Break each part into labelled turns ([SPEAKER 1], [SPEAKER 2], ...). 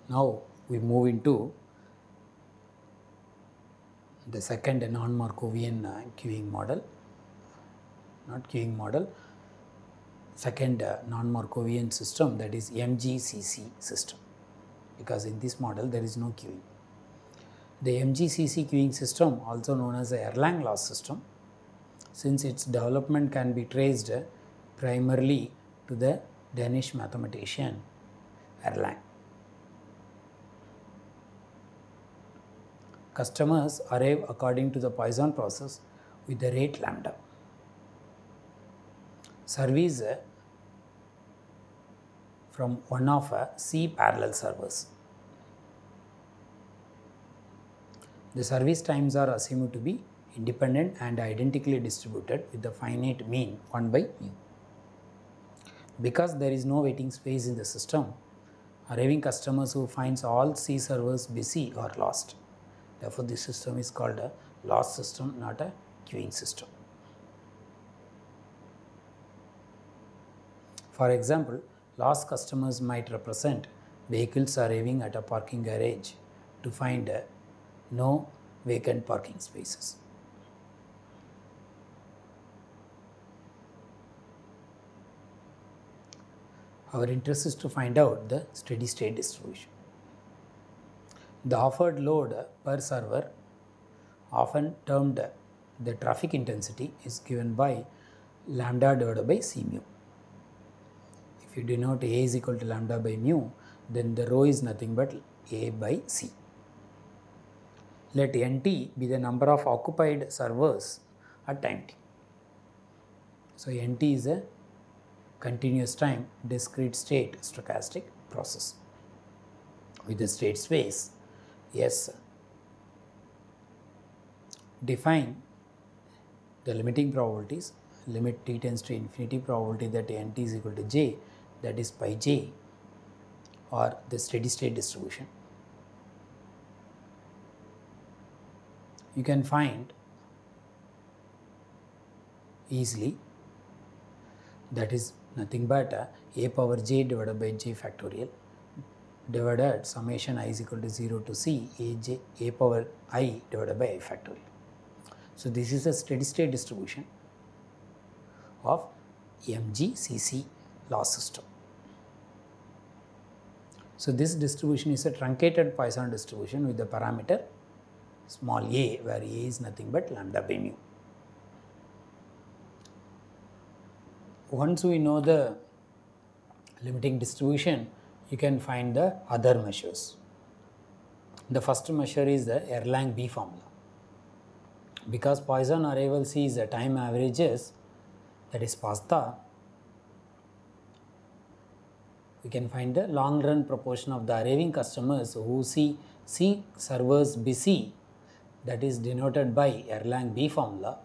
[SPEAKER 1] Now we move into the second non-Markovian queuing model, second non-Markovian system, that is MGCC system, because in this model there is no queuing. The MGCC queuing system, also known as the Erlang loss system, since its development can be traced primarily to the Danish mathematician Erlang. Customers arrive according to the Poisson process with the rate lambda. Service from one of C parallel servers. The service times are assumed to be independent and identically distributed with the finite mean 1 by mu. Because there is no waiting space in the system, arriving customers who finds all C servers busy are lost. Therefore, this system is called a loss system, not a queuing system. For example, lost customers might represent vehicles arriving at a parking garage to find no vacant parking spaces. Our interest is to find out the steady state distribution. The offered load per server, often termed the traffic intensity, is given by lambda divided by C mu. If you denote A is equal to lambda by mu, then the rho is nothing but A by C. Let Nt be the number of occupied servers at time t. So Nt is a continuous time discrete state stochastic process with the state space S. Define the limiting probabilities, limit t tends to infinity probability that Nt is equal to j, that is pi j, or the steady state distribution. You can find easily, that is nothing but a power j divided by j factorial divided summation I is equal to 0 to c a power I divided by I factorial. So this is a steady state distribution of MGCC loss system. So this distribution is a truncated Poisson distribution with the parameter small a, where a is nothing but lambda by mu. Once we know the limiting distribution, you can find the other measures. The first measure is the Erlang B formula. Because Poisson arrival C is the time averages, that is pasta, we can find the long run proportion of the arriving customers who see C servers busy, that is denoted by Erlang B formula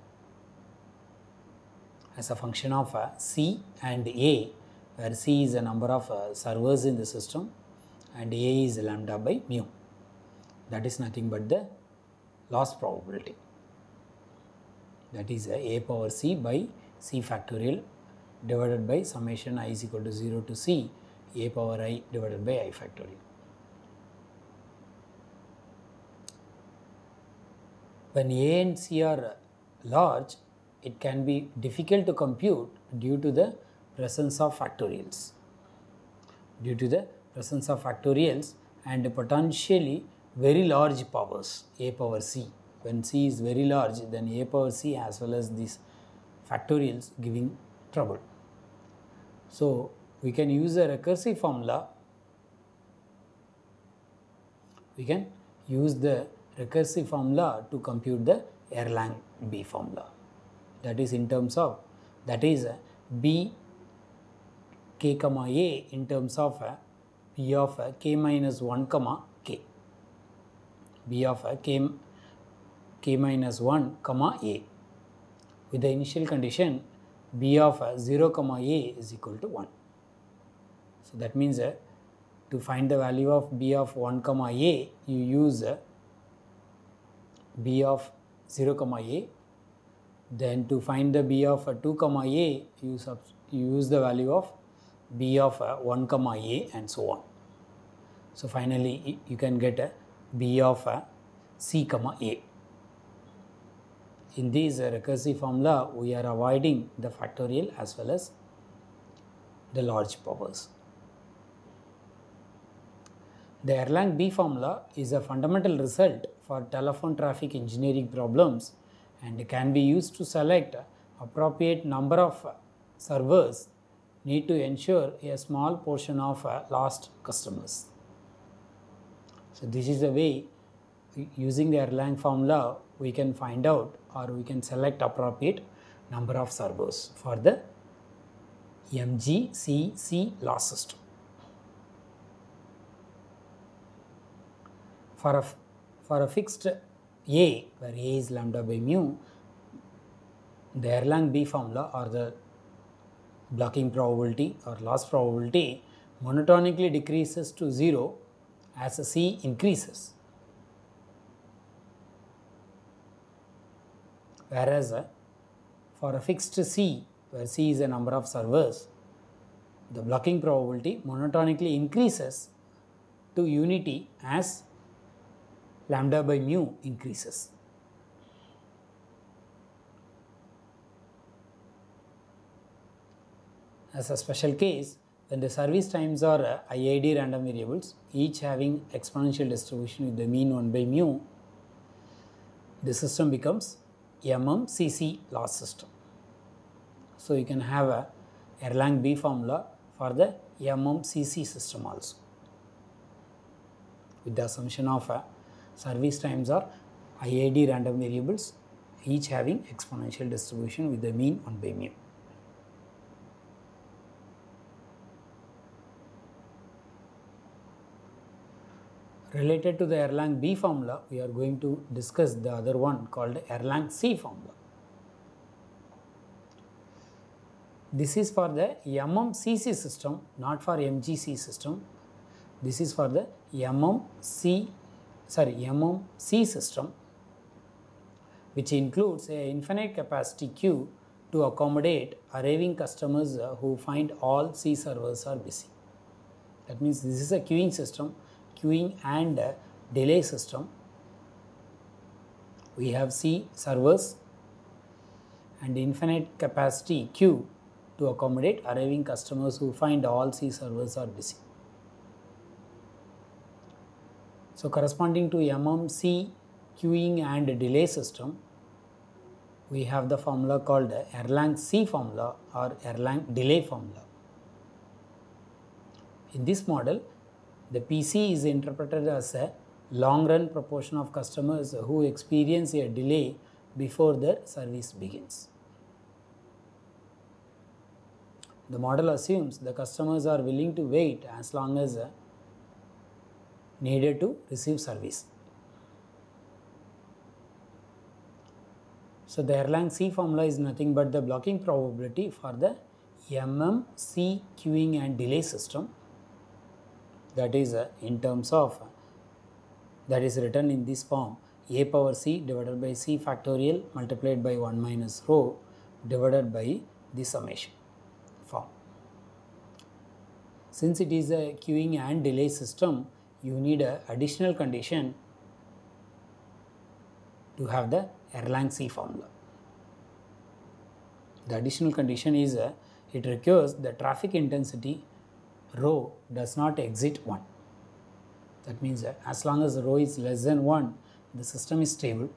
[SPEAKER 1] as a function of C and A, where C is the number of servers in the system and A is lambda by mu. That is nothing but the loss probability, that is a power c by c factorial divided by summation I is equal to 0 to c a power I divided by I factorial. When A and C are large, it can be difficult to compute due to the presence of factorials. And potentially very large powers, a power c. When c is very large, then a power c as well as these factorials giving trouble. So we can use a recursive formula. We can use the recursive formula to compute the Erlang B formula. That is in terms of, that is b k comma a in terms of b of k minus 1 comma k, b of k minus 1 comma a, with the initial condition b of 0 comma a is equal to 1. So that means to find the value of b of 1 comma a, you use b of 0 comma a. Then to find the b of 2 comma a, you use the value of b of 1 comma a and so on. So finally you can get a B of C comma A. In this recursive formula, we are avoiding the factorial as well as the large powers. The Erlang B formula is a fundamental result for telephone traffic engineering problems and can be used to select appropriate number of servers need to ensure a small portion of lost customers. So this is a way, using the Erlang formula, we can find out or we can select appropriate number of servers for the MGCC loss system. For a fixed A, where A is lambda by mu, the Erlang B formula or the blocking probability or loss probability monotonically decreases to 0 as a C increases. Whereas for a fixed C, where C is a number of servers, the blocking probability monotonically increases to unity as lambda by mu increases. As a special case, when the service times are IID random variables, each having exponential distribution with the mean 1 by mu, the system becomes MMCC loss system. So you can have a Erlang B formula for the MMCC system also, with the assumption of service times are IID random variables, each having exponential distribution with the mean 1 by mu. Related to the Erlang B formula, we are going to discuss the other one called Erlang C Formula. This is for the MMCC system, not for MGC system. This is for the MMC system, which includes an infinite capacity queue to accommodate arriving customers who find all C servers are busy. That means this is a queuing system, queuing and delay system. We have C servers and infinite capacity queue to accommodate arriving customers who find all C servers are busy. So corresponding to MMC queuing and delay system, we have the formula called Erlang C Formula or Erlang delay formula. In this model, the PC is interpreted as a long run proportion of customers who experience a delay before their service begins. The model assumes the customers are willing to wait as long as needed to receive service. So the Erlang C formula is nothing but the blocking probability for the MMC queuing and delay system, that is in terms of, that is written in this form, a power c divided by c factorial multiplied by 1 minus rho divided by the summation form. Since it is a queuing and delay system, you need an additional condition to have the Erlang C formula. The additional condition is it requires the traffic intensity rho does not exceed 1. That means as long as rho is less than 1, the system is stable.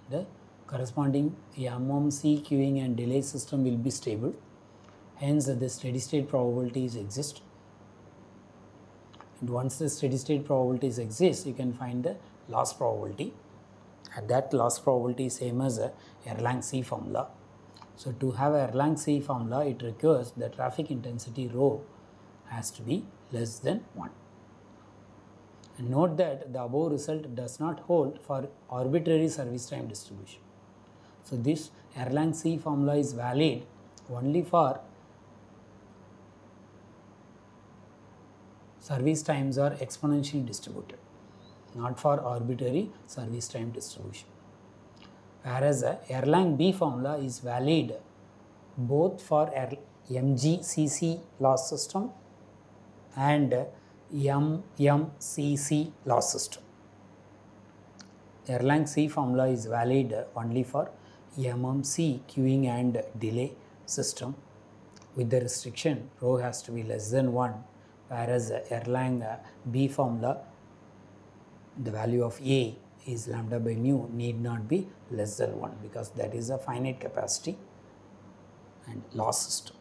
[SPEAKER 1] The corresponding MMC queuing and delay system will be stable. Hence the steady state probabilities exist. And once the steady state probabilities exist, you can find the loss probability. And that loss probability is same as Erlang C formula. So to have a Erlang C formula, it requires the traffic intensity rho has to be less than 1. And note that the above result does not hold for arbitrary service time distribution. So this Erlang C formula is valid only for service times are exponentially distributed, not for arbitrary service time distribution. Whereas Erlang B formula is valid both for MGCC loss system and MMCC loss system. Erlang C Formula is valid only for MMC queuing and delay system with the restriction row has to be less than 1, whereas Erlang B Formula, the value of A is lambda by mu need not be less than 1 because that is a finite capacity and loss system.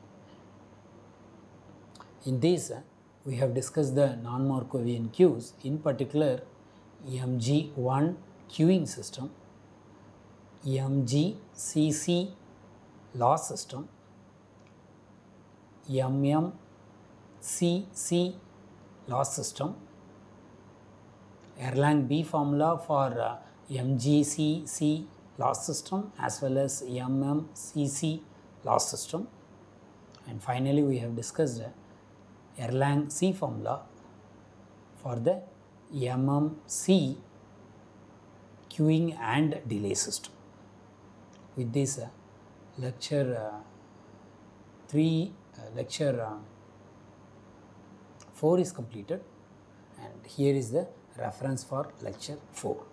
[SPEAKER 1] In this, we have discussed the non-Markovian queues, in particular MG1 queuing system, MGCC loss system, MMCC loss system, Erlang B Formula for MGCC loss system as well as MMCC loss system, and finally we have discussed Erlang C Formula for the MMC queuing and delay system. With this lecture 4 is completed, and here is the reference for lecture 4.